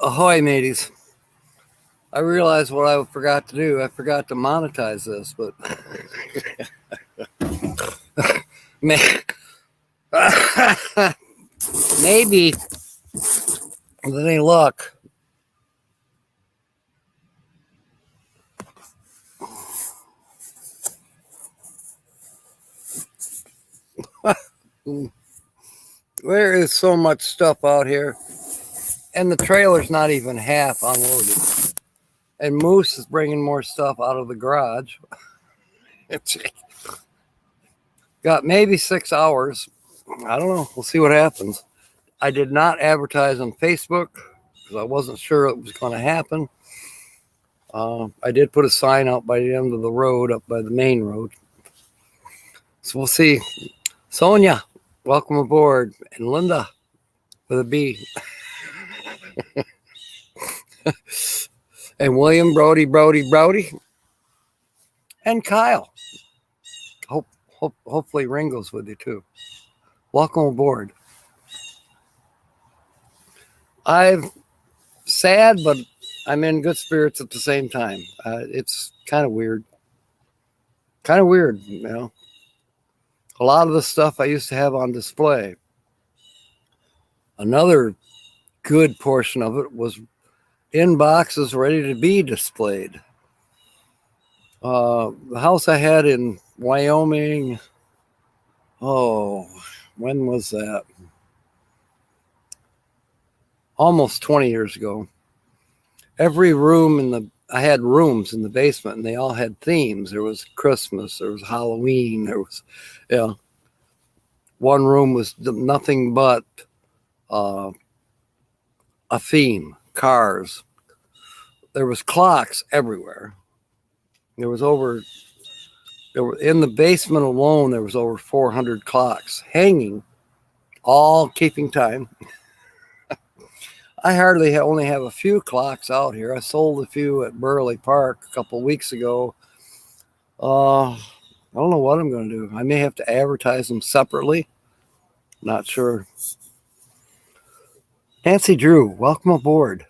Ahoy, mateys. I realized what I forgot to do. I forgot to monetize this, but maybe with any luck. There is so much stuff out here, and the trailer's not even half unloaded. And Moose is bringing more stuff out of the garage. It's got maybe 6 hours. I don't know. We'll see what happens. I did not advertise on Facebook because I wasn't sure it was going to happen. I did put a sign out by the end of the road, up by the main road. So we'll see. Sonia, welcome aboard. And Linda with a B. And William, Brody. And Kyle. Hopefully Ringo's with you too. Welcome aboard. I'm sad, but I'm in good spirits at the same time. It's kind of weird. You know. A lot of the stuff I used to have on display. Another good portion of it was in boxes ready to be displayed. The house I had in Wyoming, when was that? Almost 20 years ago. Every room I had rooms in the basement, and they all had themes. There was Christmas, there was Halloween, there was, one room was nothing but a theme, cars. There was clocks everywhere. In the basement alone, there was over 400 clocks hanging, all keeping time. I only have a few clocks out here. I sold a few at Burley Park a couple of weeks ago. I don't know what I'm going to do. I may have to advertise them separately. Not sure. Nancy Drew, welcome aboard.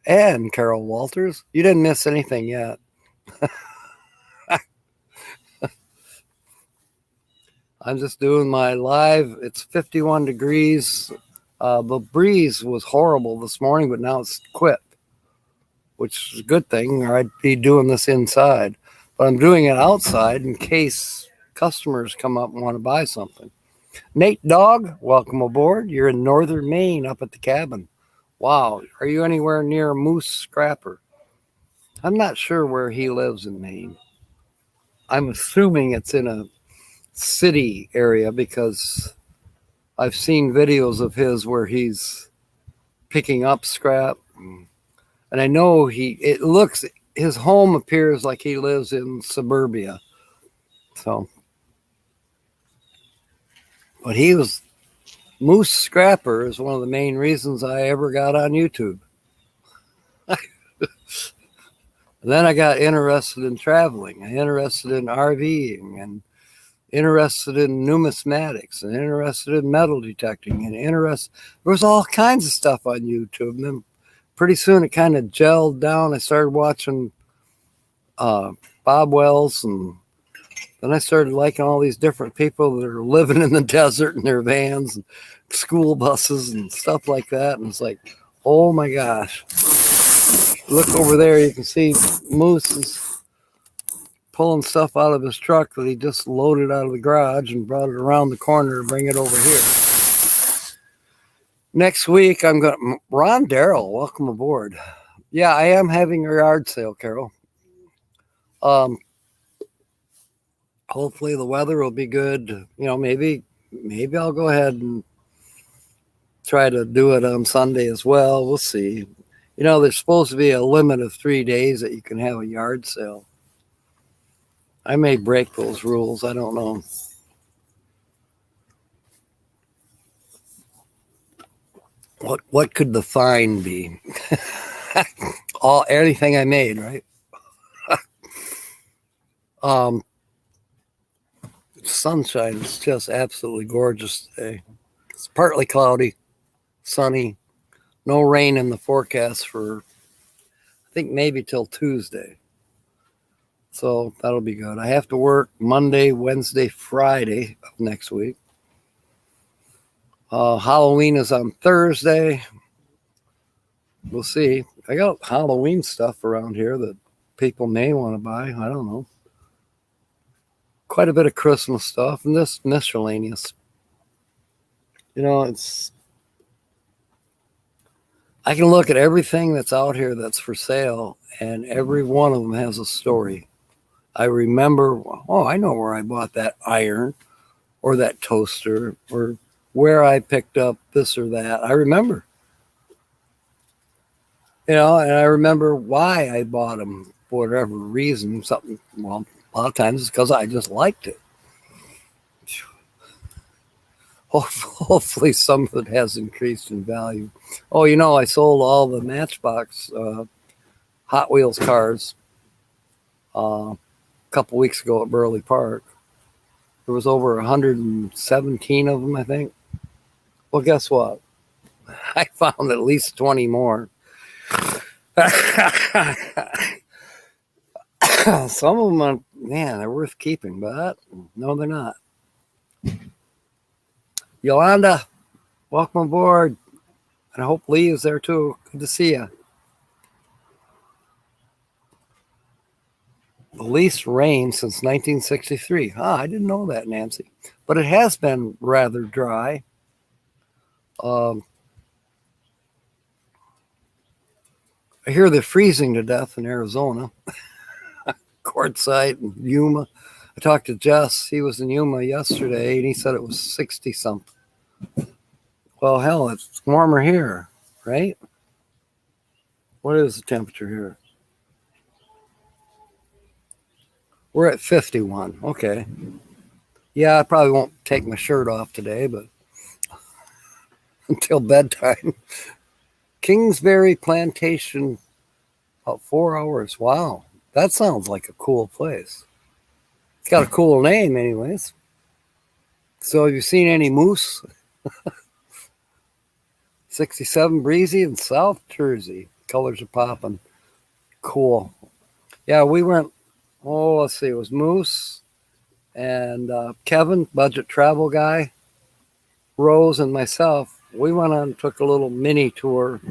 And Carol Walters. You didn't miss anything yet. I'm just doing my live. It's 51 degrees. The breeze was horrible this morning, but now it's quit, which is a good thing, or I'd be doing this inside. But I'm doing it outside in case customers come up and want to buy something. Nate Dog, welcome aboard. You're in northern Maine up at the cabin. Wow. Are you anywhere near Moose Scrapper? I'm not sure where he lives in Maine. I'm assuming it's in a city area because I've seen videos of his where he's picking up scrap. And I know his home appears like he lives in suburbia. So, but Moose Scrapper is one of the main reasons I ever got on YouTube. Then I got interested in traveling, interested in RVing, and interested in numismatics, and interested in metal detecting, and there was all kinds of stuff on YouTube. And then pretty soon it kind of gelled down. I started watching Bob Wells, and then I started liking all these different people that are living in the desert in their vans and school buses and stuff like that. And it's like, oh my gosh. Look over there, you can see Moose is pulling stuff out of his truck that he just loaded out of the garage and brought it around the corner to bring it over here. Next week, Ron Darrell, welcome aboard. Yeah, I am having a yard sale, Carol. Hopefully the weather will be good. Maybe I'll go ahead and try to do it on Sunday as well. We'll see. There's supposed to be a limit of 3 days that you can have a yard sale. I may break those rules. I don't know. What could the fine be? Anything I made, right? Sunshine is just absolutely gorgeous today. It's partly cloudy, sunny, No rain in the forecast for, I think, maybe till Tuesday. So that'll be good. I have to work Monday, Wednesday, Friday of next week. Halloween is on Thursday. We'll see. I got Halloween stuff around here that people may want to buy. I don't know. Quite a bit of Christmas stuff and this miscellaneous. It's I can look at everything that's out here that's for sale, and every one of them has a story. I remember, I know where I bought that iron or that toaster or where I picked up this or that. I remember. And I remember why I bought them for whatever reason. A lot of times it's because I just liked it. Hopefully some of it has increased in value. Oh, I sold all the Matchbox Hot Wheels cars a couple weeks ago at Burley Park. There was over 117 of them, I think. Well, guess what? I found at least 20 more. Some of them, they're worth keeping, but no, they're not. Yolanda, welcome aboard. And I hope Lee is there too. Good to see you. The least rain since 1963. I didn't know that, Nancy. But it has been rather dry. I hear they're freezing to death in Arizona. Quartzsite and Yuma. I talked to Jess. He was in Yuma yesterday, and he said it was 60-something. Well, hell, it's warmer here, right? What is the temperature here? We're at 51. Okay. Yeah, I probably won't take my shirt off today, but until bedtime. Kingsbury Plantation, about 4 hours. Wow, that sounds like a cool place. It's got a cool name, anyways. So, have you seen any moose? 67 breezy in South Jersey. Colors are popping. Cool. Yeah, we went. Let's see. It was Moose and Kevin, budget travel guy, Rose, and myself. We went on and took a little mini tour.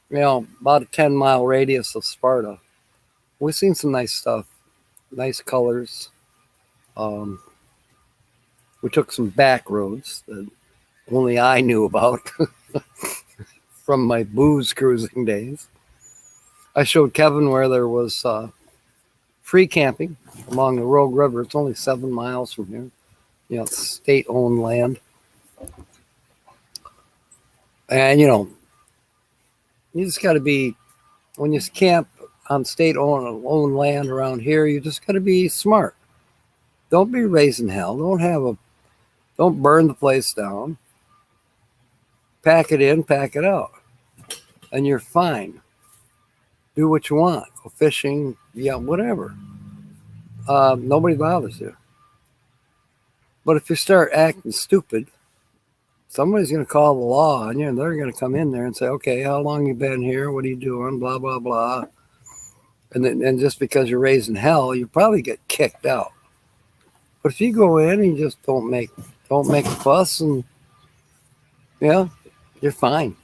About a 10-mile radius of Sparta. We've seen some nice stuff, nice colors. We took some back roads that only I knew about from my booze cruising days. I showed Kevin where there was free camping along the Rogue River. It's only 7 miles from here. It's state-owned land. And, you just got to be, when you camp on state-owned land around here, you just got to be smart. Don't be raising hell. Don't burn the place down. Pack it in, pack it out. And you're fine. Do what you want. Go fishing, whatever. Nobody bothers you. But if you start acting stupid, somebody's going to call the law on you, and they're going to come in there and say, okay, how long you been here? What are you doing? Blah, blah, blah. And just because you're raising hell, you probably get kicked out. But if you go in and you just don't make a fuss, and you're fine.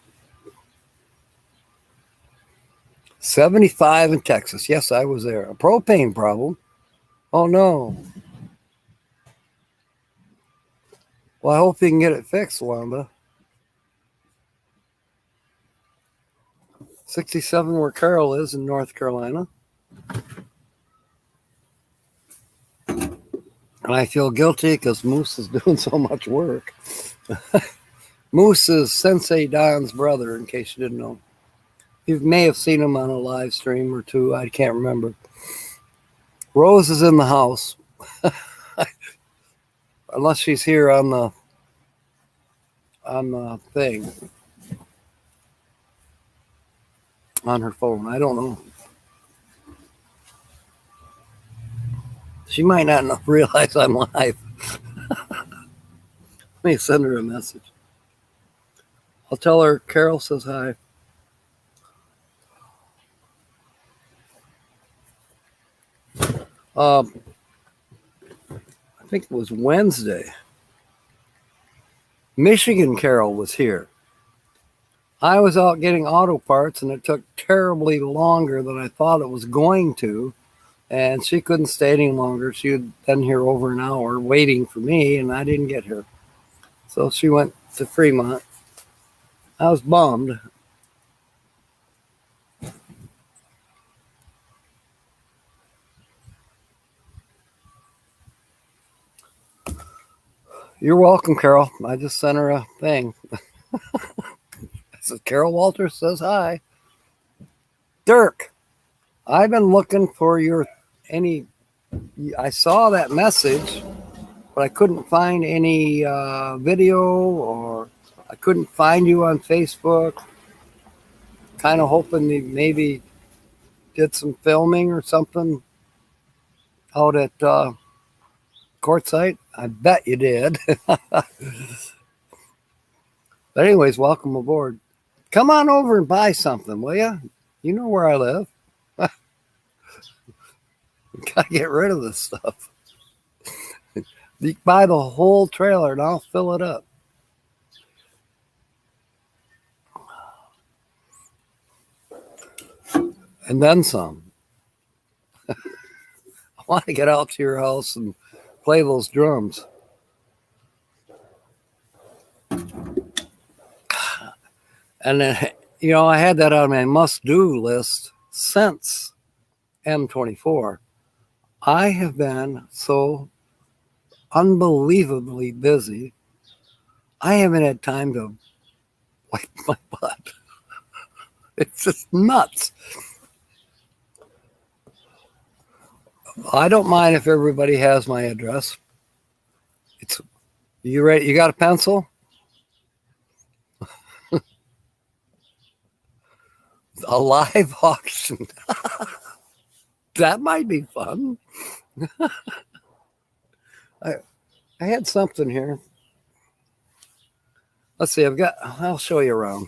75 in Texas. Yes, I was there. A propane problem. Oh, no. Well, I hope you can get it fixed, Wanda. 67 where Carol is in North Carolina. And I feel guilty because Moose is doing so much work. Moose is Sensei Don's brother, in case you didn't know. You may have seen him on a live stream or two. I can't remember. Rose is in the house. Unless she's here on the thing. On her phone. I don't know. She might not realize I'm live. Let me send her a message. I'll tell her Carol says hi. I think it was Wednesday. Michigan Carol was here. I was out getting auto parts, and it took terribly longer than I thought it was going to. And she couldn't stay any longer. She had been here over an hour waiting for me, and I didn't get her. So she went to Fremont. I was bummed. You're welcome, Carol. I just sent her a thing. I said, Carol Walters says hi. Dirk, I've been looking for I saw that message, but I couldn't find any video, or I couldn't find you on Facebook. Kind of hoping you maybe did some filming or something out at Quartzsite. I bet you did. But anyways, welcome aboard. Come on over and buy something, will you? You know where I live. Gotta get rid of this stuff. You can buy the whole trailer and I'll fill it up. And then some. I want to get out to your house and play those drums. And then, I had that on my must-do list since M24. I have been so unbelievably busy. I haven't had time to wipe my butt. It's just nuts. I don't mind if everybody has my address. You ready? You got a pencil? A live auction. That might be fun. I had something here. Let's see. I'll show you around.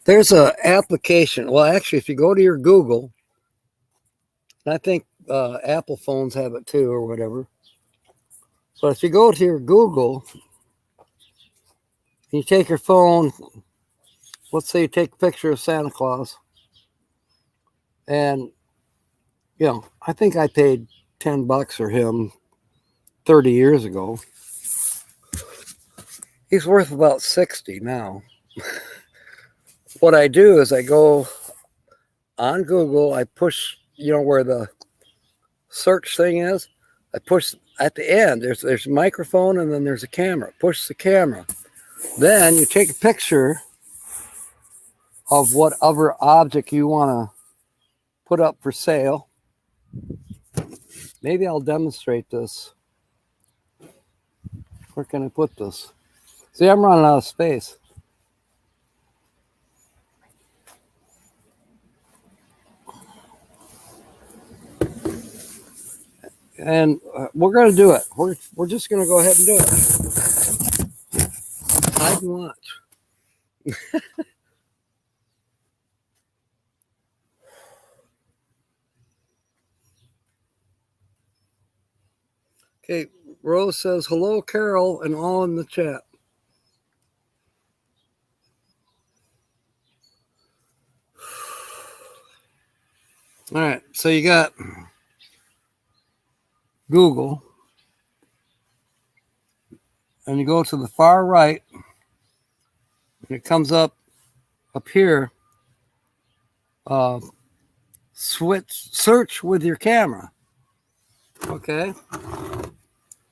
There's an application. Well, actually, if you go to your Google, and I think Apple phones have it too, or whatever. But if you go to your Google, you take your phone, let's say you take a picture of Santa Claus, and, I think I paid $10 for him 30 years ago. He's worth about 60 now. What I do is I go on Google, I push, where the search thing is, I push at the end, there's a microphone and then there's a camera. Push the camera. Then you take a picture of whatever object you want to put up for sale. Maybe I'll demonstrate this. Where can I put this? See, I'm running out of space. And we're going to do it. We're just going to go ahead and do it. Hide and watch. Okay, Rose says, hello, Carol, and all in the chat. All right, so you got Google, and you go to the far right, and it comes up here, search with your camera. Okay,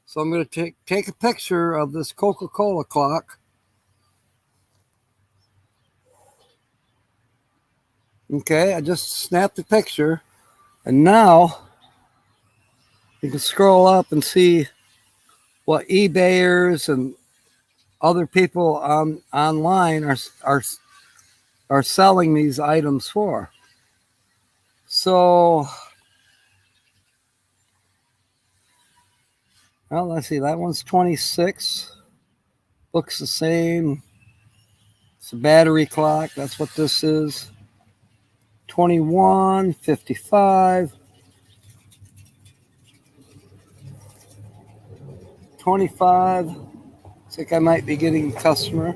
so I'm going to take a picture of this Coca-Cola clock. Okay, I just snapped the picture, and now you can scroll up and see what eBayers and other people online are selling these items for. So Well, let's see. That one's 26. Looks the same. It's a battery clock. That's what this is. 21, 55, 25. Looks like I might be getting a customer.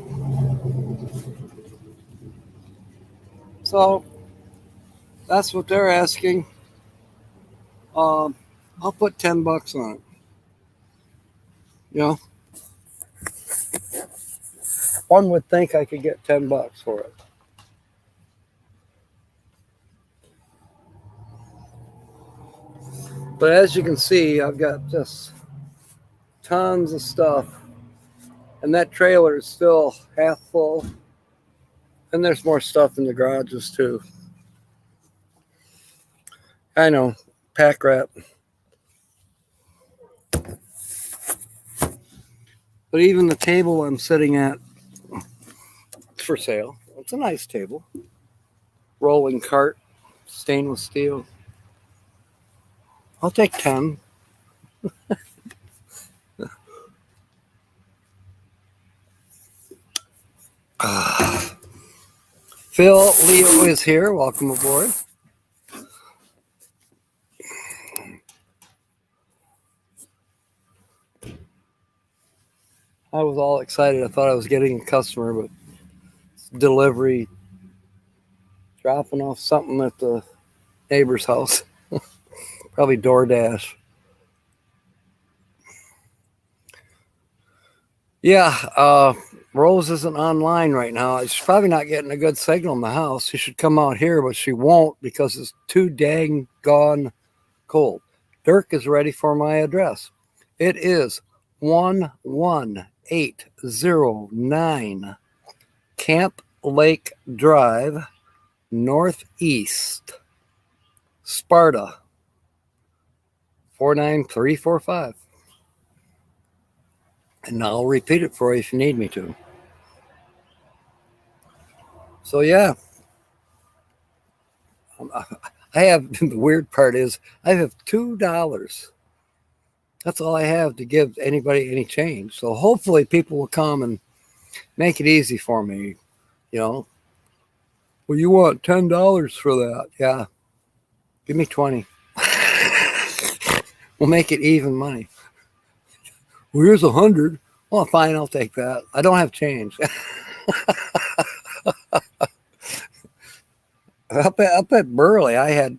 So that's what they're asking. I'll put $10 on it. You know, one would think I could get $10 for it. But as you can see, I've got just tons of stuff. And that trailer is still half full. And there's more stuff in the garages too. I know, pack rat. But even the table I'm sitting at, it's for sale. It's a nice table. Rolling cart, stainless steel. I'll take 10. Phil Leo is here. Welcome aboard. I was all excited. I thought I was getting a customer, but delivery, dropping off something at the neighbor's house. Probably DoorDash. Yeah, Rose isn't online right now. She's probably not getting a good signal in the house. She should come out here, but she won't because it's too dang gone cold. Dirk is ready for my address. It is 11809 Camp Lake Drive, Northeast, Sparta, 49345. And I'll repeat it for you if you need me to. So, yeah. I have, the weird part is, I have $2. That's all I have to give anybody any change. So hopefully people will come and make it easy for me. You know, well, you want $10 for that? Yeah, give me 20. We'll make it even money. Well, here's 100. Well, fine, I'll take that. I don't have change. Up at Burley, I had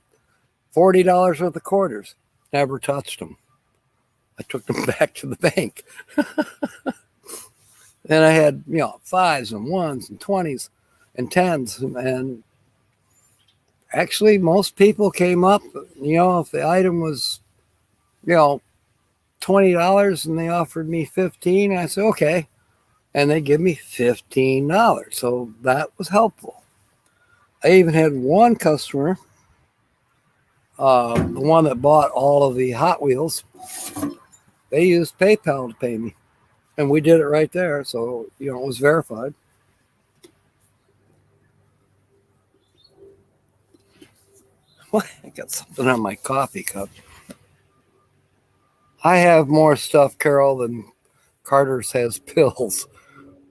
$40 worth of quarters. Never touched them. I took them back to the bank. And I had, fives and ones and 20s and 10s. And actually, most people came up, if the item was, $20 and they offered me 15, I said, okay. And they give me $15. So that was helpful. I even had one customer, the one that bought all of the Hot Wheels, they used PayPal to pay me. And we did it right there. So, it was verified. What? I got something on my coffee cup. I have more stuff, Carol, than Carter's has pills.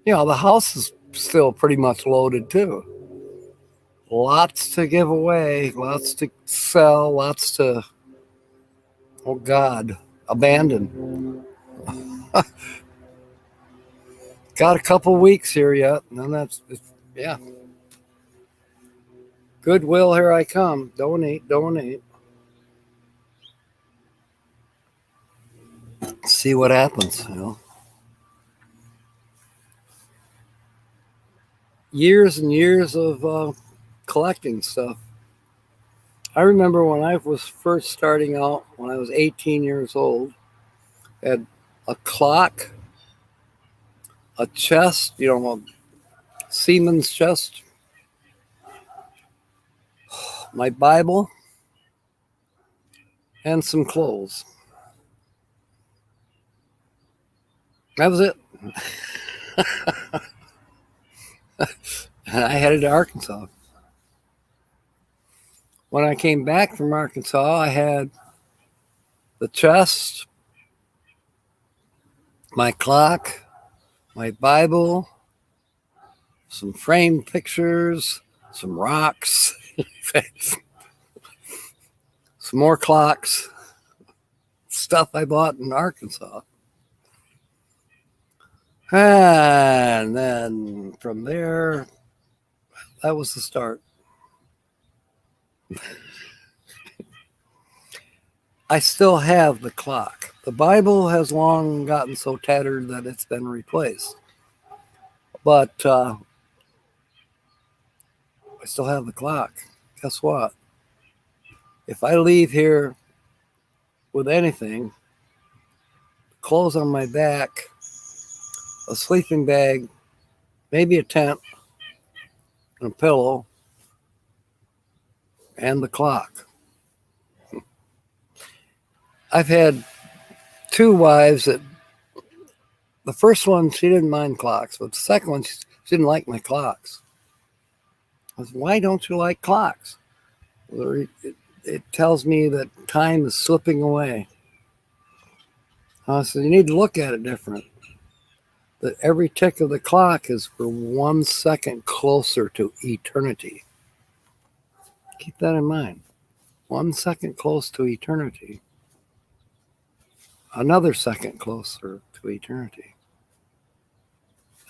The house is still pretty much loaded too. Lots to give away, lots to sell, lots to, oh God, abandon. Got a couple weeks here yet, and then yeah. Goodwill, here I come. Donate. See what happens, Years and years of collecting stuff. I remember when I was first starting out, when I was 18 years old, I had a clock, a chest, a Siemens chest, my Bible, and some clothes. That was it. And I headed to Arkansas. When I came back from Arkansas, I had the chest, my clock, my Bible, some framed pictures, some rocks, some more clocks, stuff I bought in Arkansas. And then from there, that was the start. I still have the clock. The Bible has long gotten so tattered that it's been replaced. But I still have the clock. Guess what? If I leave here with anything, clothes on my back, a sleeping bag, maybe a tent, and a pillow, and the clock. I've had two wives that the first one, she didn't mind clocks, but the second one, she didn't like my clocks. I said, why don't you like clocks? Well, it tells me that time is slipping away. I said, you need to look at it different. That every tick of the clock is for 1 second closer to eternity. Keep that in mind. 1 second close to eternity. Another second closer to eternity.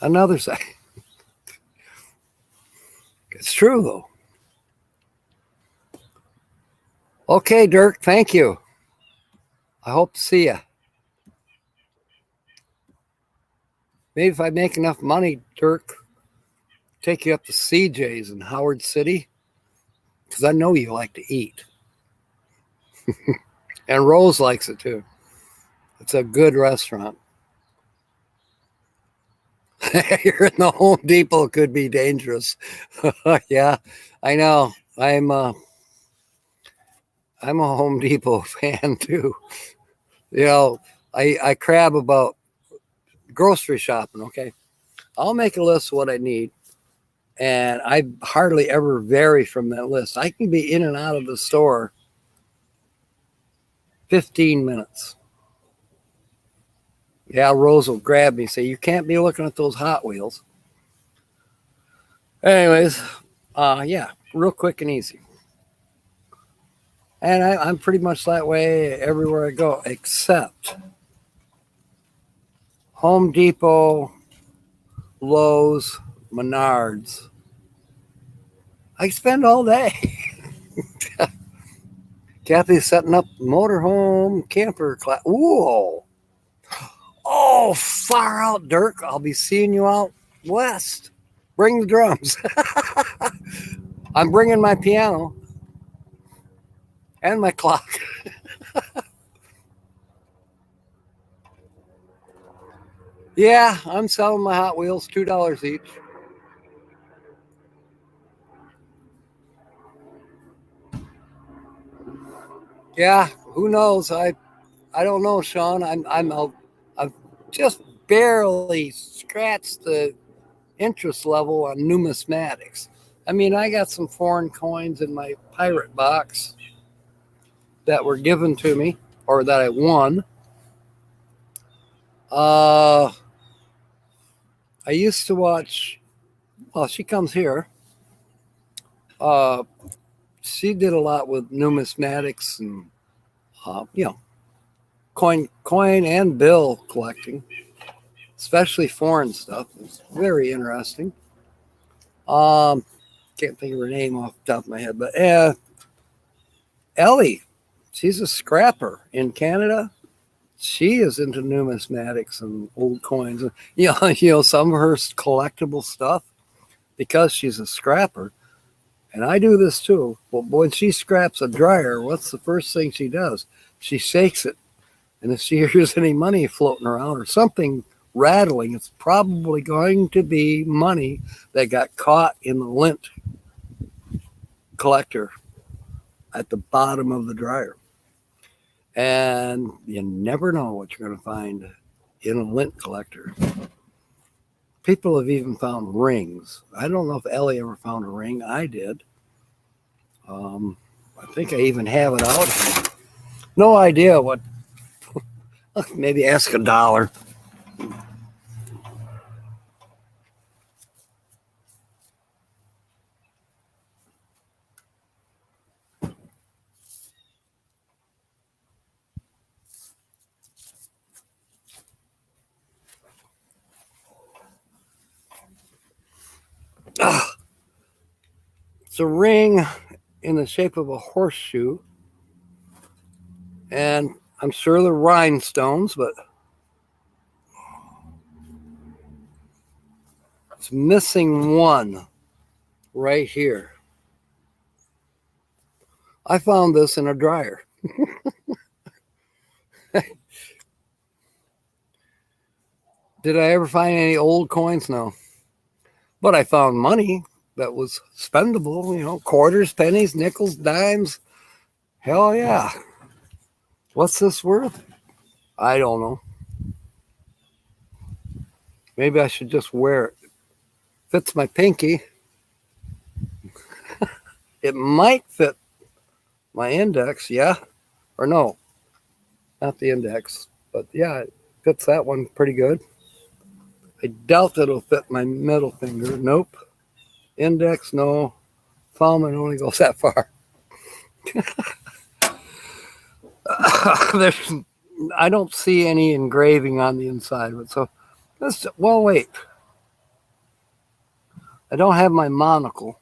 Another second. It's true, though. Okay, Dirk, thank you. I hope to see you. Maybe if I make enough money, Dirk, take you up to CJ's in Howard City, because I know you like to eat. And Rose likes it too. It's a good restaurant. You're in the Home Depot, could be dangerous. Yeah, I know. I'm a Home Depot fan too. You know, I crab about grocery shopping. Okay, I'll make a list of what I need, and I hardly ever vary from that list. I can be in and out of the store 15 minutes. Yeah, Rose will grab me and say, you can't be looking at those Hot Wheels. Anyways, yeah, real quick and easy. And I'm pretty much that way everywhere I go, except Home Depot, Lowe's, Menards. I spend all day. Kathy's setting up motorhome camper class. Whoa. Oh, far out, Dirk. I'll be seeing you out west. Bring the drums. I'm bringing my piano and my clock. Yeah, I'm selling my Hot Wheels, $2 each. Yeah, who knows? I don't know, Sean. I've just barely scratched the interest level on numismatics. I mean, I got some foreign coins in my pirate box that were given to me or that I won. I used to watch, well, she comes here. She did a lot with numismatics and, you know, coin and bill collecting, especially foreign stuff. It's very interesting. Can't think of her name off the top of my head, but Ellie, she's a scrapper in Canada. She is into numismatics and old coins. You know, some of her collectible stuff, because she's a scrapper, and I do this too. But when she scraps a dryer, what's the first thing she does? She shakes it, and if she hears any money floating around or something rattling, it's probably going to be money that got caught in the lint collector at the bottom of the dryer. And you never know what you're going to find in a lint collector. People have even found rings. I don't know if Ellie ever found a ring. I did. I think I even have it out here. No idea what. Maybe ask $1. It's a ring in the shape of a horseshoe, and I'm sure they're rhinestones, but it's missing one right here. I found this in a dryer. Did I ever find any old coins? No. But I found money that was spendable, quarters, pennies, nickels, dimes. Hell yeah. What's this worth? I don't know. Maybe I should just wear it. Fits my pinky. It might fit my index, yeah. Or no, not the index. But yeah, it fits that one pretty good. I doubt that it'll fit my middle finger. Nope. Index, no. Thumb, it only goes that far. I don't see any engraving on the inside of it. So, well, wait. I don't have my monocle.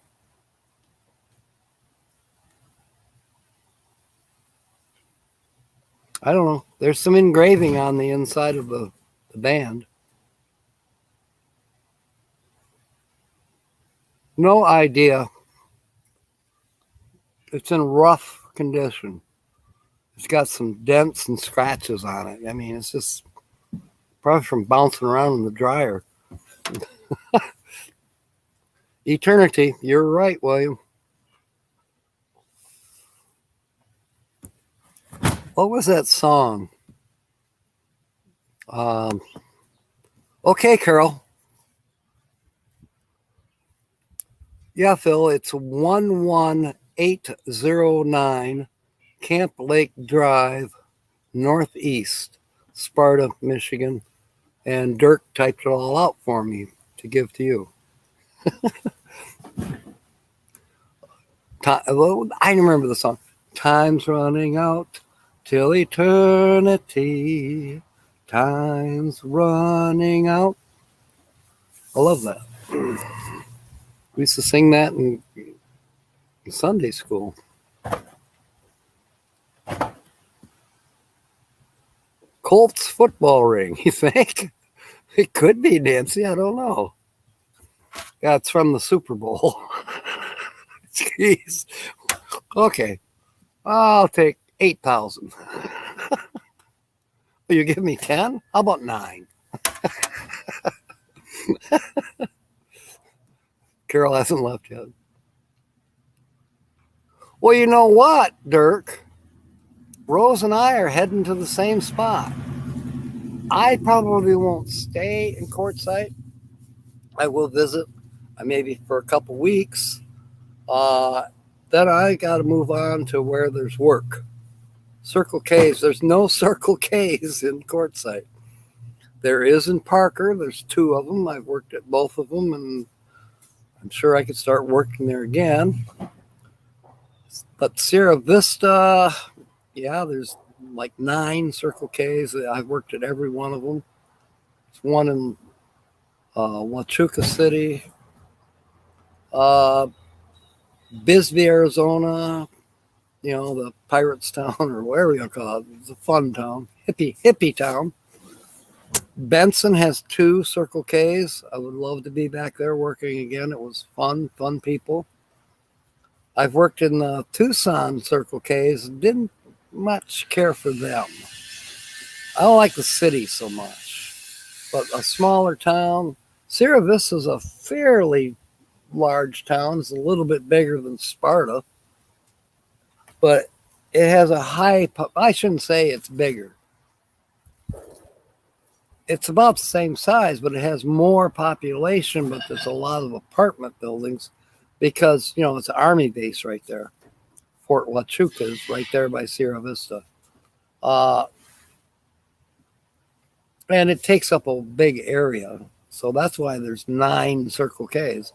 I don't know. There's some engraving on the inside of the band. No idea. It's in rough condition. It's got some dents and scratches on it. I mean, it's just probably from bouncing around in the dryer. Eternity. You're right, William. What was that song? Okay, Carol. Yeah, Phil, it's 11809 Camp Lake Drive, Northeast, Sparta, Michigan. And Dirk typed it all out for me to give to you. I remember the song. Time's running out till eternity. Time's running out. I love that. We used to sing that in Sunday school. Colts football ring, you think? It could be, Nancy. I don't know. Yeah, it's from the Super Bowl. Jeez. Okay. I'll take 8,000. You give me 10? How about 9? Carol hasn't left yet. Well, you know what, Dirk? Rose and I are heading to the same spot. I probably won't stay in Quartzsite. I will visit maybe for a couple weeks. Then I got to move on to where there's work. Circle K's. There's no Circle K's in Quartzsite. There is in Parker. There's 2 of them. I've worked at both of them, and I'm sure I could start working there again. But Sierra Vista, yeah, there's like 9 Circle K's. I've worked at every one of them. There's one in Huachuca City, Bisbee, Arizona, the Pirates town or whatever you call it. It's a fun town, hippie town. Benson has 2 Circle K's. I would love to be back there working again. It was fun people. I've worked in the Tucson Circle K's. Didn't much care for them. I don't like the city so much. But a smaller town. Sierra Vista is a fairly large town. It's a little bit bigger than Sparta. But it has a high, I shouldn't say it's bigger. It's about the same size, but it has more population, but there's a lot of apartment buildings because, it's an Army base right there. Fort Huachuca is right there by Sierra Vista. and it takes up a big area. So that's why there's 9 Circle Ks.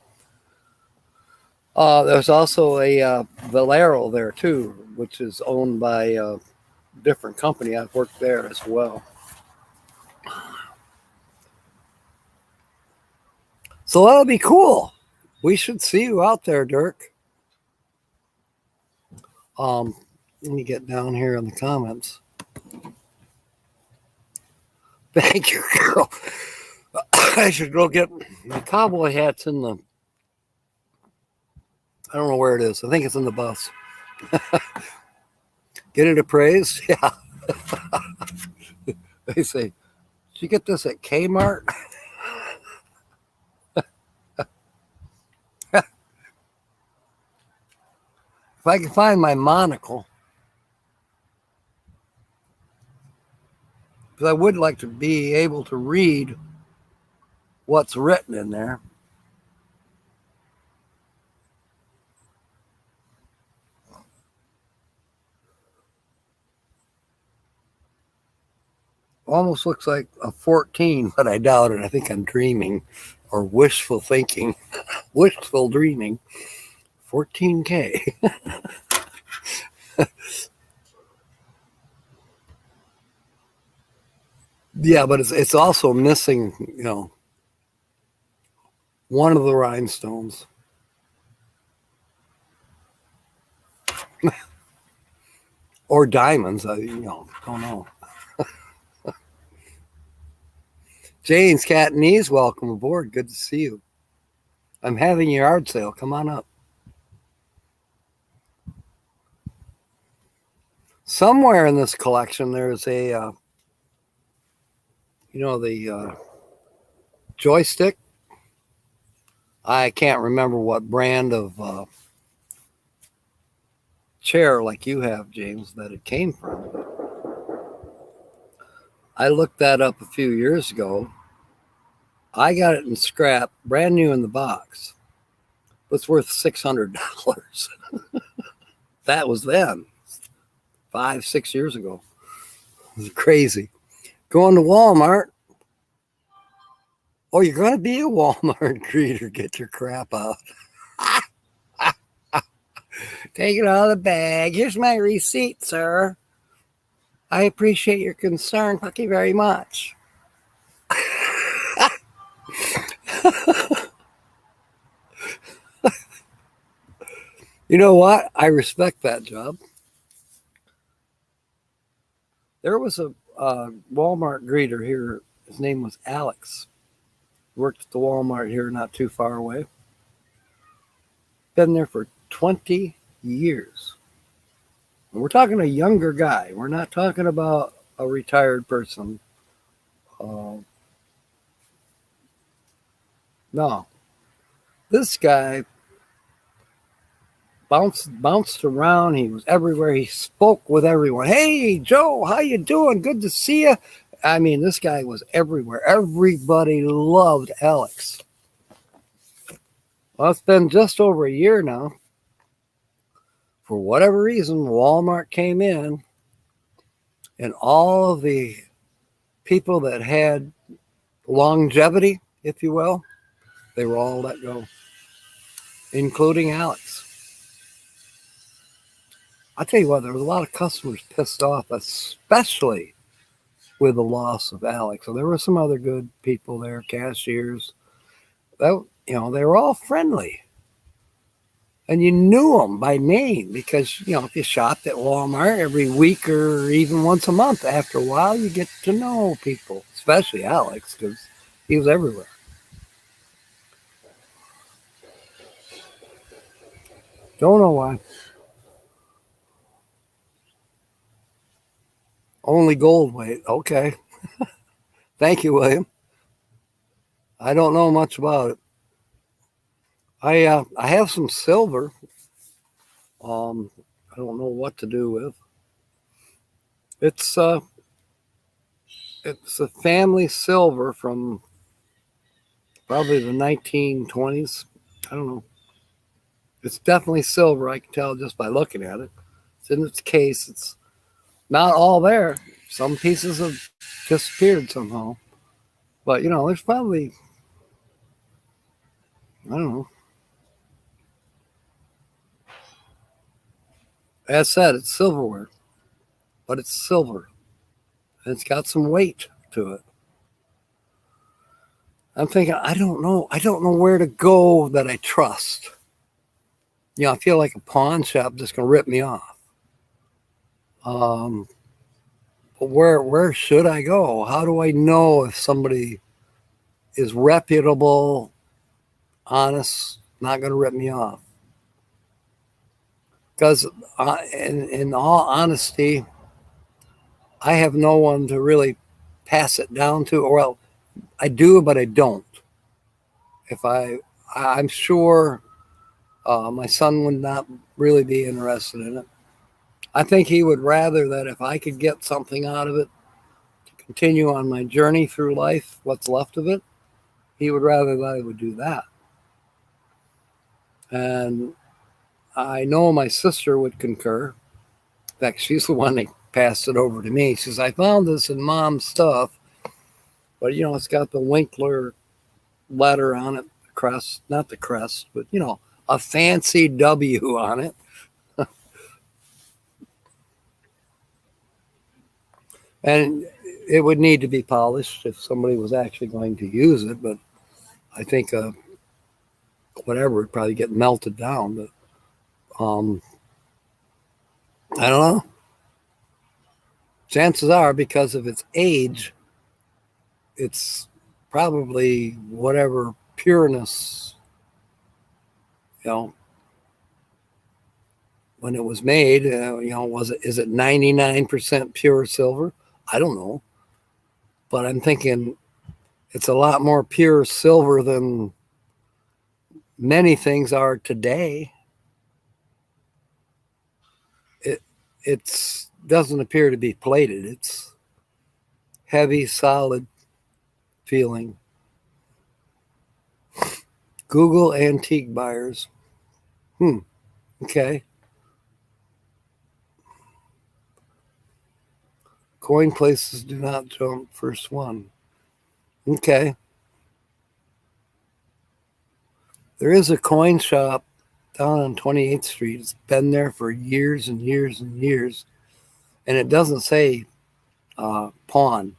There's also a Valero there too, which is owned by a different company. I've worked there as well. So that'll be cool. We should see you out there, Dirk. Let me get down here in the comments. Thank you, girl. I should go get my cowboy hats in the. I don't know where it is. I think it's in the bus. Get it appraised? Yeah. They say, did you get this at Kmart? If I can find my monocle, because I would like to be able to read what's written in there. Almost looks like a 14, but I doubt it. I think I'm dreaming or wishful thinking, wishful dreaming. 14K. Yeah, but it's also missing, one of the rhinestones. Or diamonds, don't know. Jane's Catanese, welcome aboard. Good to see you. I'm having a yard sale. Come on up. Somewhere in this collection, there's a, the joystick. I can't remember what brand of chair like you have, James, that it came from. I looked that up a few years ago. I got it in scrap, brand new in the box. It's worth $600. That was then, 5-6 years ago. It was crazy. Going to Walmart. Oh, you're going to be a Walmart greeter. Get your crap out. Take it out of the bag. Here's my receipt, sir. I appreciate your concern. Thank you very much. You know what? I respect that job. There was a Walmart greeter here. His name was Alex. Worked at the Walmart here not too far away. Been there for 20 years. And we're talking a younger guy. We're not talking about a retired person. No. This guy bounced around. He was everywhere. He spoke with everyone. Hey, Joe, how you doing? Good to see you. I mean, this guy was everywhere. Everybody loved Alex. Well, it's been just over a year now. For whatever reason, Walmart came in, and all of the people that had longevity, if you will, they were all let go, including Alex. I tell you what, there was a lot of customers pissed off, especially with the loss of Alex. So there were some other good people there, cashiers. That, they were all friendly. And you knew them by name because, if you shopped at Walmart every week or even once a month, after a while, you get to know people, especially Alex, because he was everywhere. Don't know why. Only gold weight. Okay. Thank you, William. I don't know much about it. I have some silver. I don't know what to do with. It's a family silver from probably the 1920s. I don't know. It's definitely silver. I can tell just by looking at it. It's in its case. It's not all there. Some pieces have disappeared somehow. But, there's probably, I don't know. As said, it's silverware, but it's silver. And it's got some weight to it. I'm thinking, I don't know. I don't know where to go that I trust. I feel like a pawn shop just going to rip me off. But where should I go? How do I know if somebody is reputable, honest, not going to rip me off? Because in all honesty, I have no one to really pass it down to. Or well, I do, but I don't. If I'm sure my son would not really be interested in it. I think he would rather that if I could get something out of it to continue on my journey through life, what's left of it, he would rather that I would do that. And I know my sister would concur. In fact, she's the one that passed it over to me. She says, I found this in Mom's stuff, but it's got the Winkler letter on it, the crest, not the crest, but a fancy W on it. And it would need to be polished if somebody was actually going to use it, but I think whatever would probably get melted down. But I don't know. Chances are, because of its age, it's probably whatever pureness, when it was made, is it 99% pure silver? I don't know. But I'm thinking it's a lot more pure silver than many things are today. It doesn't appear to be plated. It's heavy, solid feeling. Google antique buyers. Okay. Coin places do not jump first one. Okay. There is a coin shop down on 28th Street. It's been there for years and years and years. And it doesn't say pawn,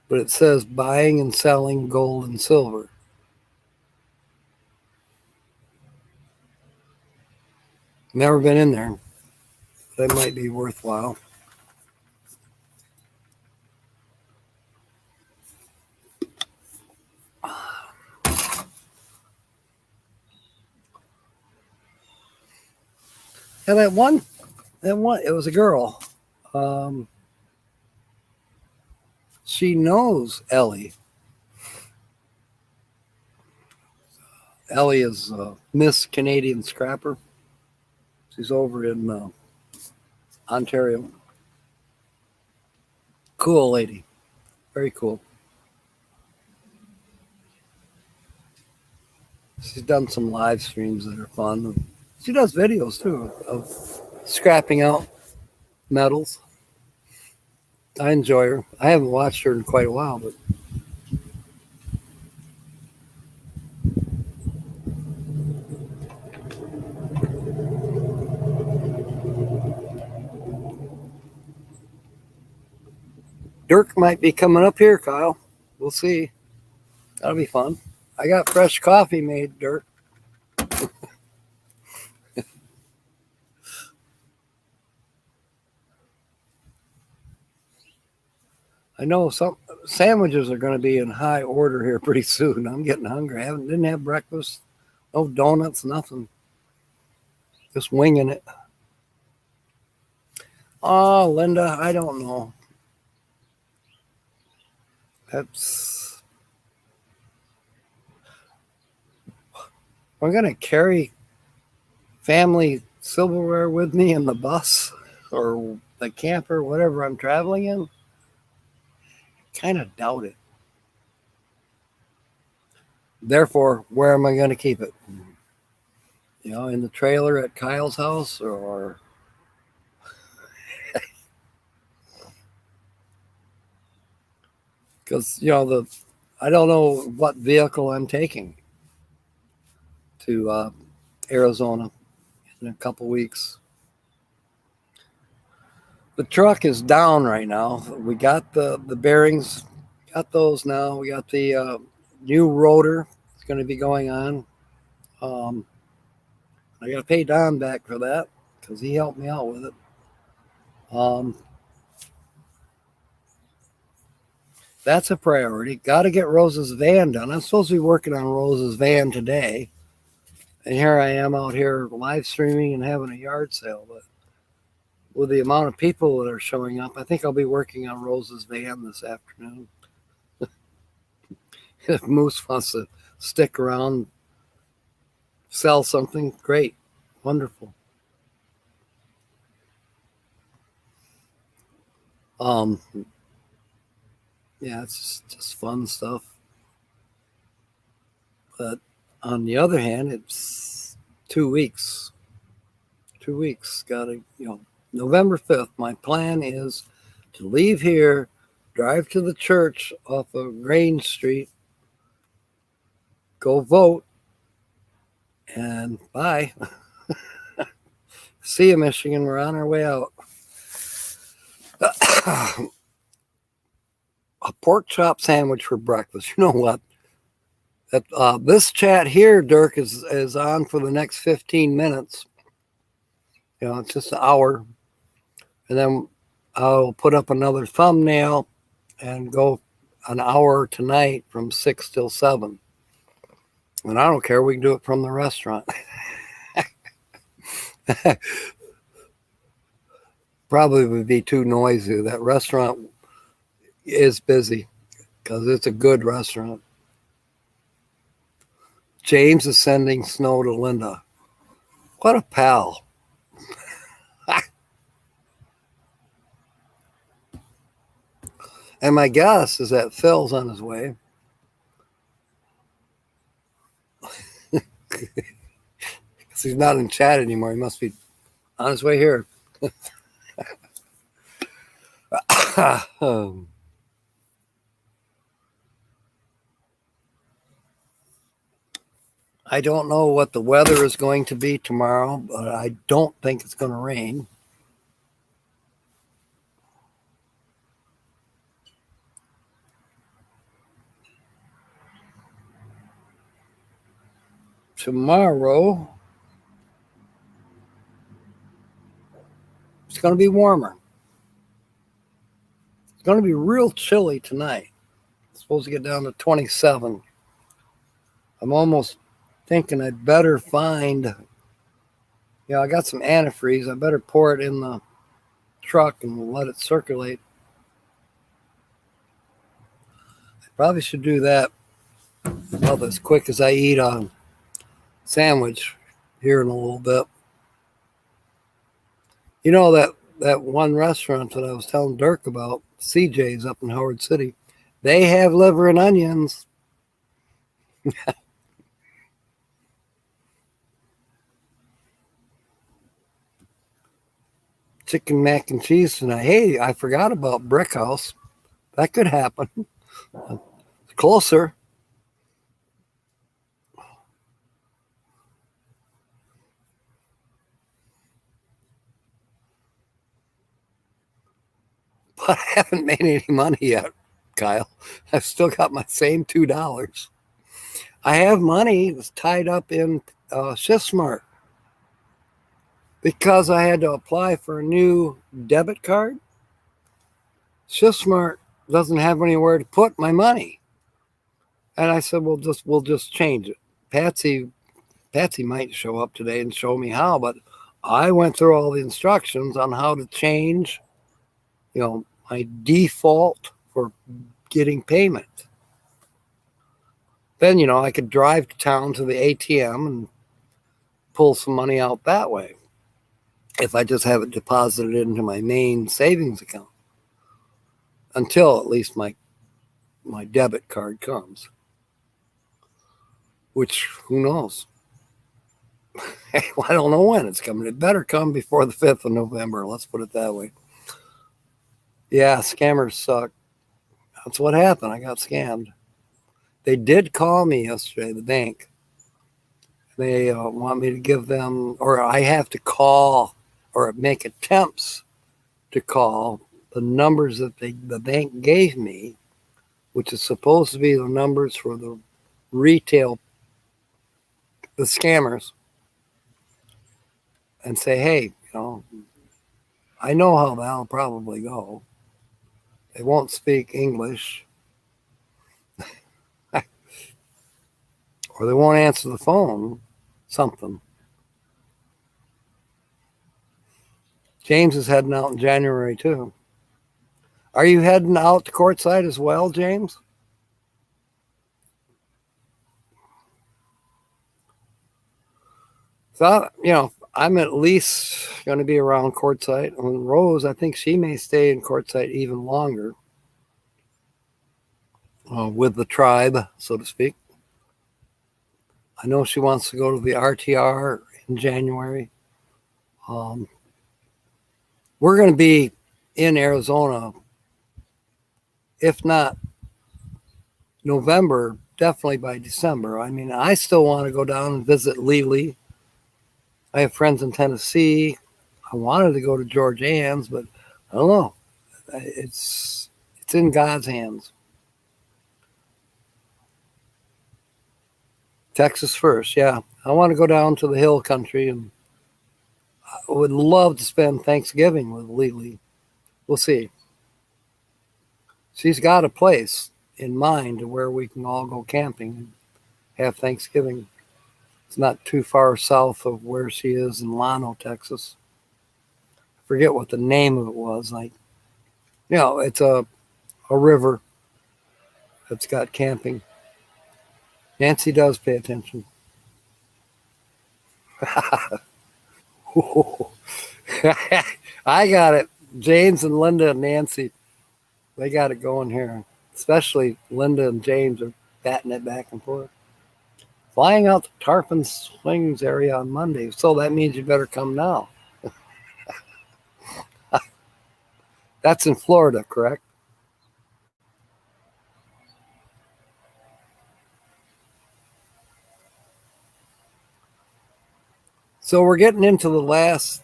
but it says buying and selling gold and silver. Never been in there. That might be worthwhile. And that one, it was a girl. She knows Ellie. Ellie is Miss Canadian Scrapper. She's over in Ontario. Cool lady. Very cool. She's done some live streams that are fun. She does videos too of scrapping out metals. I enjoy her. I haven't watched her in quite a while, but Dirk might be coming up here, Kyle. We'll see. That'll be fun. I got fresh coffee made, Dirk. I know some sandwiches are going to be in high order here pretty soon. I'm getting hungry. Didn't have breakfast. No donuts, nothing. Just winging it. Oh, Linda, I don't know. We're going to carry family silverware with me in the bus or the camper, whatever I'm traveling in. Kind of doubt it. Therefore, where am I going to keep it? In the trailer at Kyle's house, or because I don't know what vehicle I'm taking to Arizona in a couple weeks. The truck is down right now. We got the bearings, got those now. We got the new rotor. It's going to be going on. I got to pay Don back for that because he helped me out with it. That's a priority. Got to get Rose's van done. I'm supposed to be working on Rose's van today. And here I am out here live streaming and having a yard sale. But with the amount of people that are showing up, I think I'll be working on Rose's van this afternoon. If Moose wants to stick around, sell something, great. Wonderful. Yeah, it's just fun stuff. But on the other hand, it's 2 weeks. 2 weeks. Gotta, November 5th. My plan is to leave here, drive to the church off of Grange Street, go vote, and bye. See you, Michigan. We're on our way out. A pork chop sandwich for breakfast. You know what? This chat here, Dirk, is on for the next 15 minutes. It's just an hour. And then I'll put up another thumbnail and go an hour tonight from 6 till 7. And I don't care. We can do it from the restaurant. Probably would be too noisy. That restaurant is busy because it's a good restaurant. James is sending snow to Linda. What a pal. And my guess is that Phil's on his way. Because he's not in chat anymore. He must be on his way here. I don't know what the weather is going to be tomorrow, but I don't think it's going to rain. Tomorrow, it's going to be warmer. It's going to be real chilly tonight. It's supposed to get down to 27. I'm almost thinking I'd better find, I got some antifreeze. I better pour it in the truck and let it circulate. I probably should do that about as quick as I eat a sandwich here in a little bit. That one restaurant that I was telling Dirk about, CJ's up in Howard City, they have liver and onions. Chicken mac and cheese tonight. Hey, I forgot about Brick House. That could happen. Closer. But I haven't made any money yet, Kyle. I've still got my same $2. I have money that's tied up in ShiftSmart because I had to apply for a new debit card. ShiftSmart doesn't have anywhere to put my money, and I said, we'll just change it. Patsy might show up today and show me how, but I went through all the instructions on how to change, my default for getting payment. Then, I could drive to town to the ATM and pull some money out that way if I just have it deposited into my main savings account until at least my debit card comes, which who knows? I don't know when it's coming. It better come before the 5th of November. Let's put it that way. Yeah, scammers suck. That's what happened. I got scammed. They did call me yesterday, the bank. They want me to give them, or I have to call or make attempts to call the numbers that the bank gave me, which is supposed to be the numbers for the retail, the scammers, and say, hey, I know how that'll probably go. They won't speak English, or they won't answer the phone, something. James is heading out in January, too. Are you heading out to courtside as well, James? So, I'm at least going to be around courtside. And Rose, I think she may stay in courtside even longer with the tribe, so to speak. I know she wants to go to the RTR in January. We're going to be in Arizona, if not November, definitely by December. I mean, I still want to go down and visit Lily. I have friends in Tennessee. I wanted to go to George Ann's, but I don't know. It's in God's hands. Texas first, yeah. I want to go down to the hill country, and I would love to spend Thanksgiving with Lily. We'll see. She's got a place in mind where we can all go camping and have Thanksgiving. It's not too far south of where she is in Llano, Texas. I forget what the name of it was. It's a river that's got camping. Nancy does pay attention. I got it. James and Linda and Nancy, they got it going here. Especially Linda and James are batting it back and forth. Flying out to Tarpon Springs area on Monday. So that means you better come now. That's in Florida, correct? So we're getting into the last,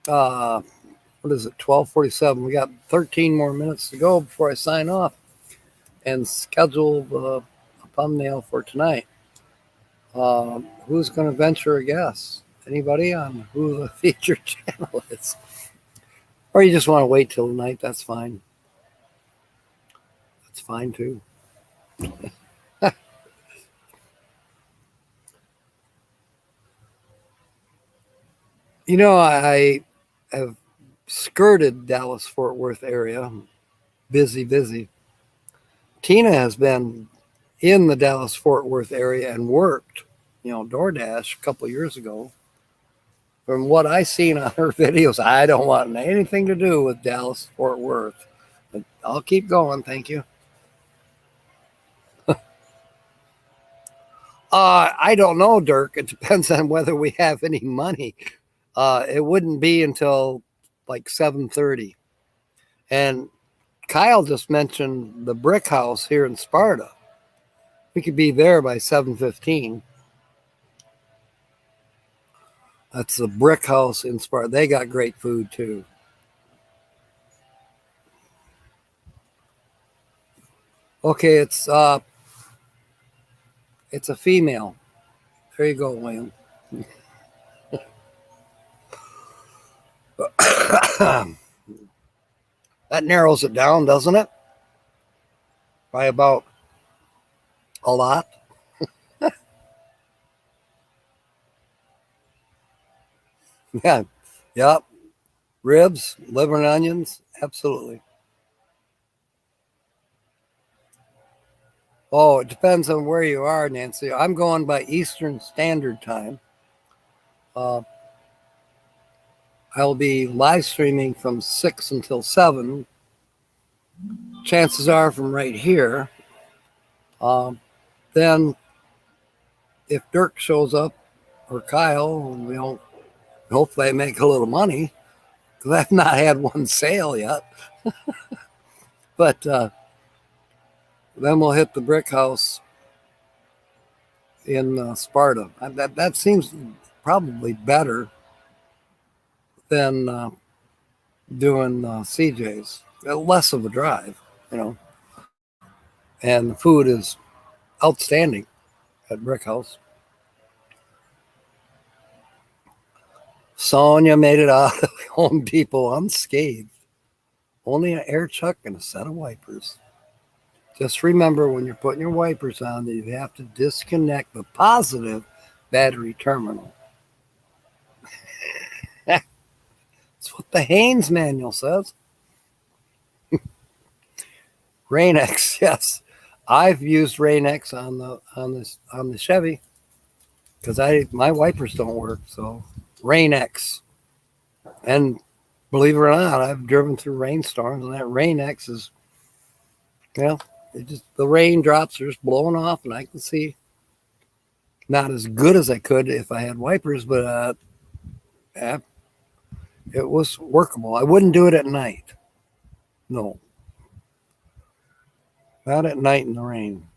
what is it, 12:47. We got 13 more minutes to go before I sign off and schedule the thumbnail for tonight. Who's going to venture a guess? Anybody on who the featured channel is? Or you just want to wait till tonight? That's fine. That's fine too. I have skirted Dallas Fort Worth area. Busy. Tina has been in the Dallas Fort Worth area and worked, DoorDash a couple of years ago. From what I seen on her videos, I don't want anything to do with Dallas Fort Worth. But I'll keep going, thank you. I don't know, Dirk. It depends on whether we have any money. It wouldn't be until like 7:30. And Kyle just mentioned the brick house here in Sparta. We could be there by 7:15. That's the brick house in Sparta. They got great food too. Okay, it's a female. There you go, William. That narrows it down, doesn't it? By about a lot. Yeah. Yep. Ribs, liver and onions. Absolutely. Oh, it depends on where you are, Nancy. I'm going by Eastern Standard Time. I'll be live streaming from 6 until 7. Chances are from right here. Then, if Dirk shows up or Kyle, hopefully I make a little money because I've not had one sale yet. But Then we'll hit the brick house in Sparta. That seems probably better than doing CJ's. Less of a drive, you know. And the food is outstanding at Brick House. Sonia made it out of Home Depot unscathed. Only an air chuck and a set of wipers. Just remember when you're putting your wipers on that you have to disconnect the positive battery terminal. That's what the Haynes manual says. Rain-X, yes. I've used Rain-X on the Chevy because my wipers don't work. So Rain-X. And believe it or not, I've driven through rainstorms, and that Rain-X is, well, the raindrops are just blowing off, and I can see not as good as I could if I had wipers, but it was workable. I wouldn't do it at night. No. Not at night in the rain.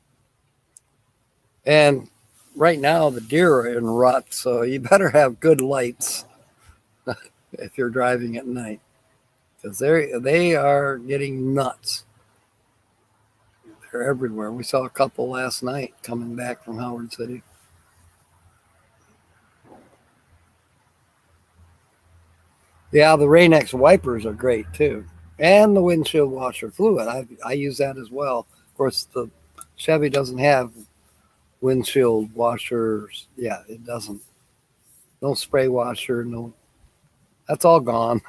And right now, the deer are in rut, so you better have good lights if you're driving at night, because they are getting nuts. They're everywhere. We saw a couple last night coming back from Howard City. Yeah, the Rain-X wipers are great too, and the windshield washer fluid. I use that as well. Of course, the Chevy doesn't have windshield washers. Yeah, it doesn't. No spray washer. No, that's all gone.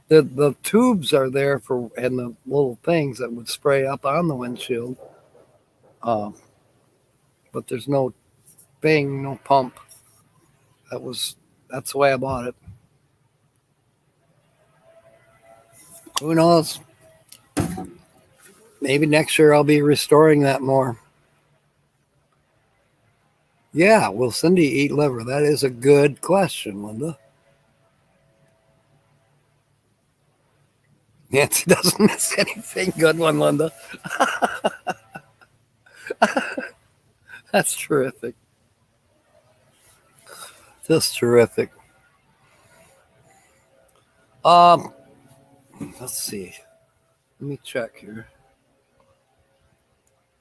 The tubes are there and the little things that would spray up on the windshield. But there's no thing, no pump. That's the way I bought it. Who knows? Maybe next year I'll be restoring that more. Yeah, will Cindy eat liver? That is a good question, Linda. Nancy doesn't miss anything. Good one, Linda. That's terrific. Just terrific. Let's see. Let me check here.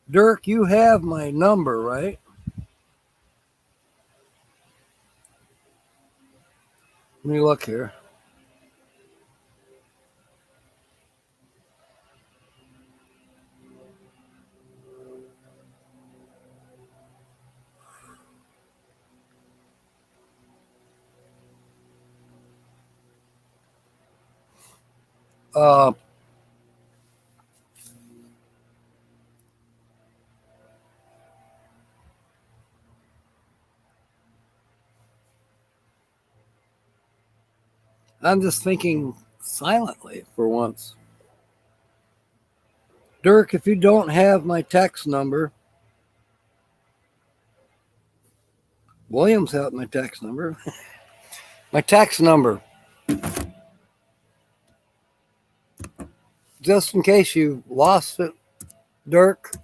Dirk, you have my number, right? Let me look here. I'm just thinking silently for once. Dirk, if you don't have my text number, Williams has my text number. My text number, just in case you lost it, Dirk.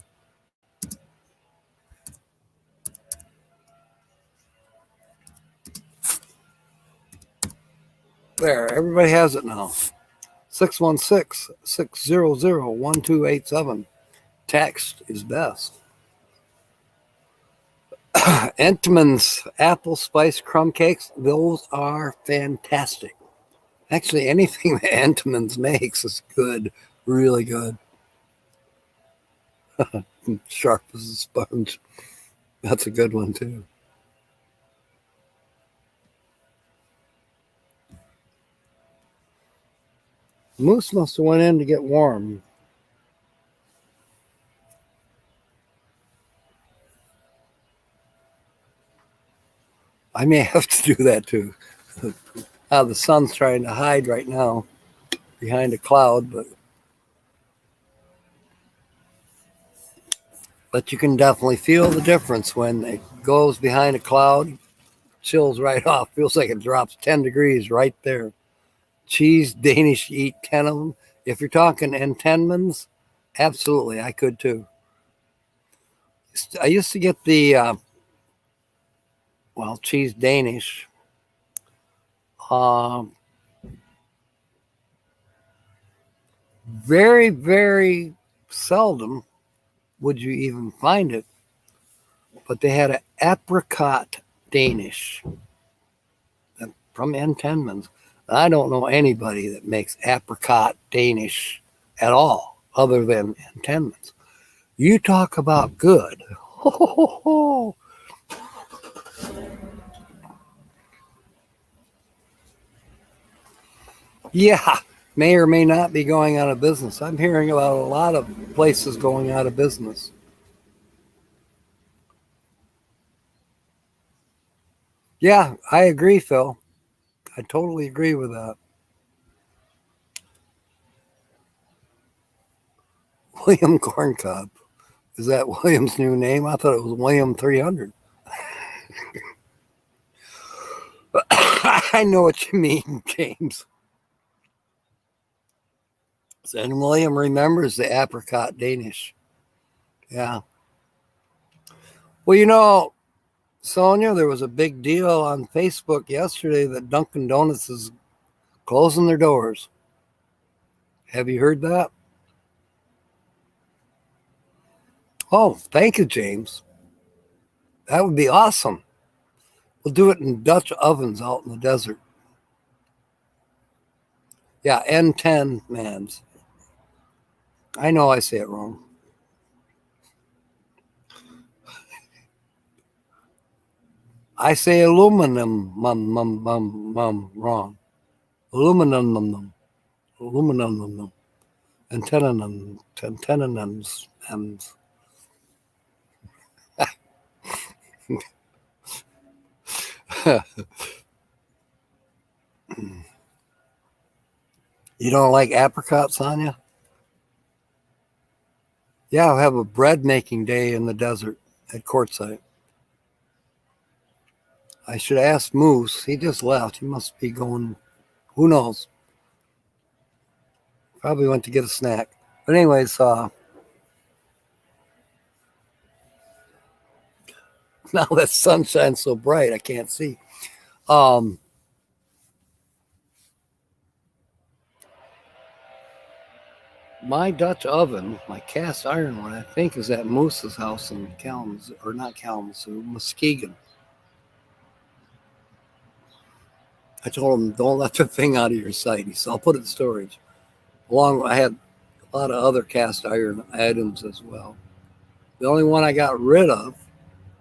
There, everybody has it now. 616-600-1287. Text is best. Entman's apple spice crumb cakes, those are fantastic. Actually, anything that Entman's makes is good, really good. Sharp as a sponge. That's a good one, too. Moose must have went in to get warm. I may have to do that too. The sun's trying to hide right now behind a cloud, but you can definitely feel the difference when it goes behind a cloud, chills right off. Feels like it drops 10 degrees right there. Cheese, Danish, eat 10 of them. If you're talking Entenmann's, Absolutely, I could too. I used to get the cheese Danish. Um, Very, very seldom would you even find it, but they had an apricot Danish from Entenmann's. I don't know anybody that makes apricot Danish at all other than Entenmann's. You talk about good. Yeah, may or may not be going out of business. I'm hearing about a lot of places going out of business. Yeah, I agree, Phil. I totally agree with that. William Corncob. Is that William's new name? I thought it was William 300. I know what you mean, James. And William remembers the apricot Danish. Yeah. Well, Sonia, there was a big deal on Facebook yesterday that Dunkin' Donuts is closing their doors. Have you heard that? Oh, thank you, James. That would be awesome. We'll do it in Dutch ovens out in the desert. Yeah, N10 mans. I know I say it wrong. I say aluminum wrong. Aluminum aluminum antennas and you don't like apricots, Sonia? Yeah, I'll have a bread making day in the desert at Quartzsite. I should ask Moose. He just left. He must be going, who knows? Probably went to get a snack. But anyways, now that sun shines so bright, I can't see. Um, my Dutch oven, my cast iron one, I think is at Moose's house in Kalamazoo, or not Kalamazoo, Muskegon. I told him, don't let the thing out of your sight. He said, I'll put it in storage. I had a lot of other cast iron items as well. The only one I got rid of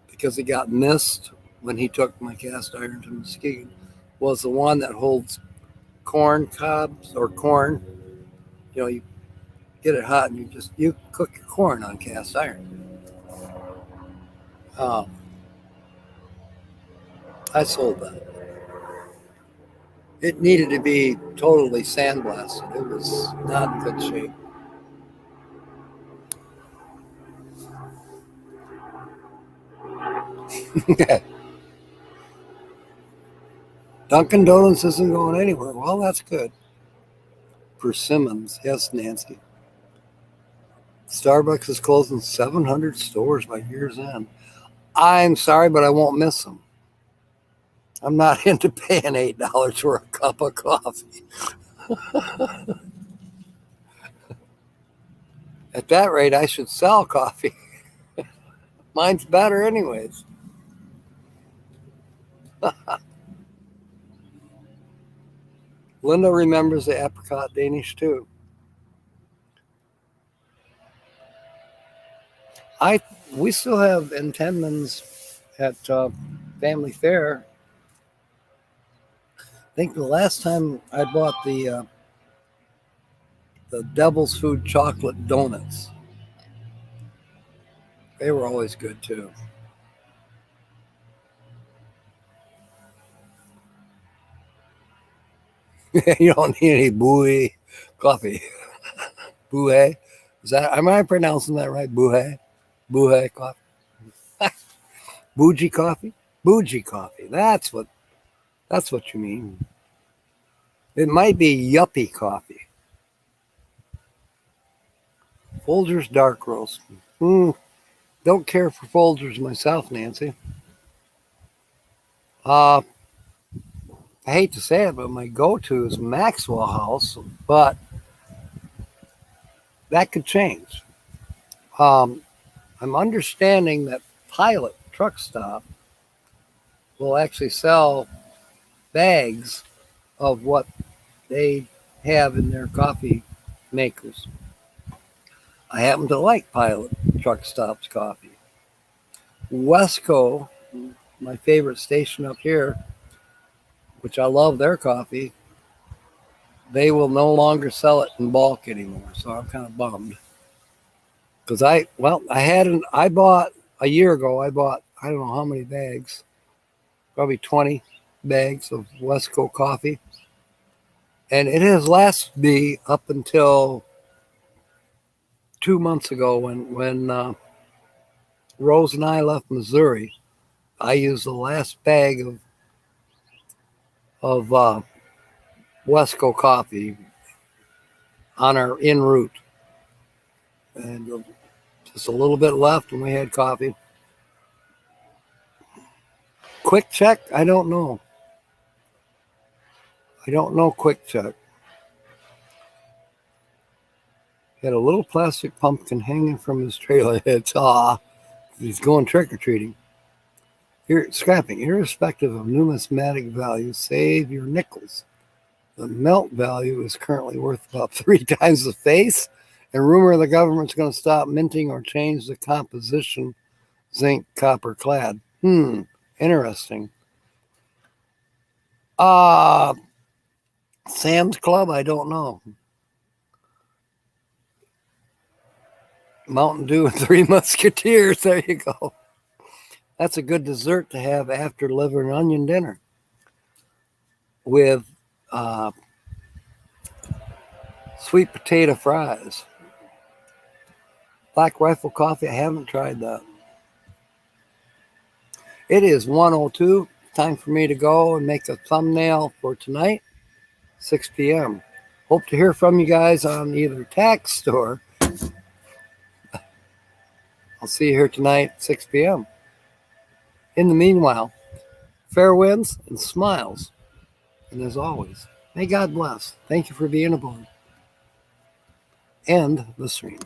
because it got missed when he took my cast iron to Muskegon was the one that holds corn cobs or corn. You get it hot and you cook your corn on cast iron. Uh, I sold that. It needed to be totally sandblasted. It was not in good shape. Dunkin' Donuts isn't going anywhere. Well, that's good. Persimmons. Yes, Nancy. Starbucks is closing 700 stores by year's end. I'm sorry, but I won't miss them. I'm not into paying $8 for a cup of coffee. At that rate, I should sell coffee. Mine's better, anyways. Linda remembers the apricot Danish too. We still have Entenmann's at Family Fair. I think the last time I bought the Devil's Food chocolate donuts, they were always good too. You don't need any booey coffee. Bouhe. Am I pronouncing that right? Bouhe? Bouhe coffee. Bougie coffee? Bougie coffee. That's what you mean. It might be yuppie coffee. Folgers dark roast. Don't care for Folgers myself, Nancy. I hate to say it, but my go-to is Maxwell House, but that could change. I'm understanding that Pilot Truck Stop will actually sell bags of what they have in their coffee makers. I happen to like Pilot Truck Stop's coffee. Wesco, my favorite station up here, which I love their coffee, they will no longer sell it in bulk anymore. So I'm kind of bummed. Because I bought a year ago, I don't know how many bags, probably 20 bags of Wesco coffee. And it has lasted me up until 2 months ago when Rose and I left Missouri. I used the last bag of Wesco coffee on our en route. And just a little bit left and we had coffee. Quick Check? I don't know. Quick Check. He had a little plastic pumpkin hanging from his trailer head. He's going trick-or-treating. Here, scrapping, irrespective of numismatic value, save your nickels. The melt value is currently worth about 3 times the face, and rumor the government's going to stop minting or change the composition, zinc, copper clad. Interesting. Sam's Club, I don't know. Mountain Dew and 3 Musketeers. There you go. That's a good dessert to have after liver and onion dinner with sweet potato fries. Black Rifle Coffee, I haven't tried that. It is 1:02. Time for me to go and make a thumbnail for tonight, 6 p.m. Hope to hear from you guys on either text or I'll see you here tonight, 6 p.m. In the meanwhile, fair winds and smiles. And as always, may God bless. Thank you for being aboard. End the stream.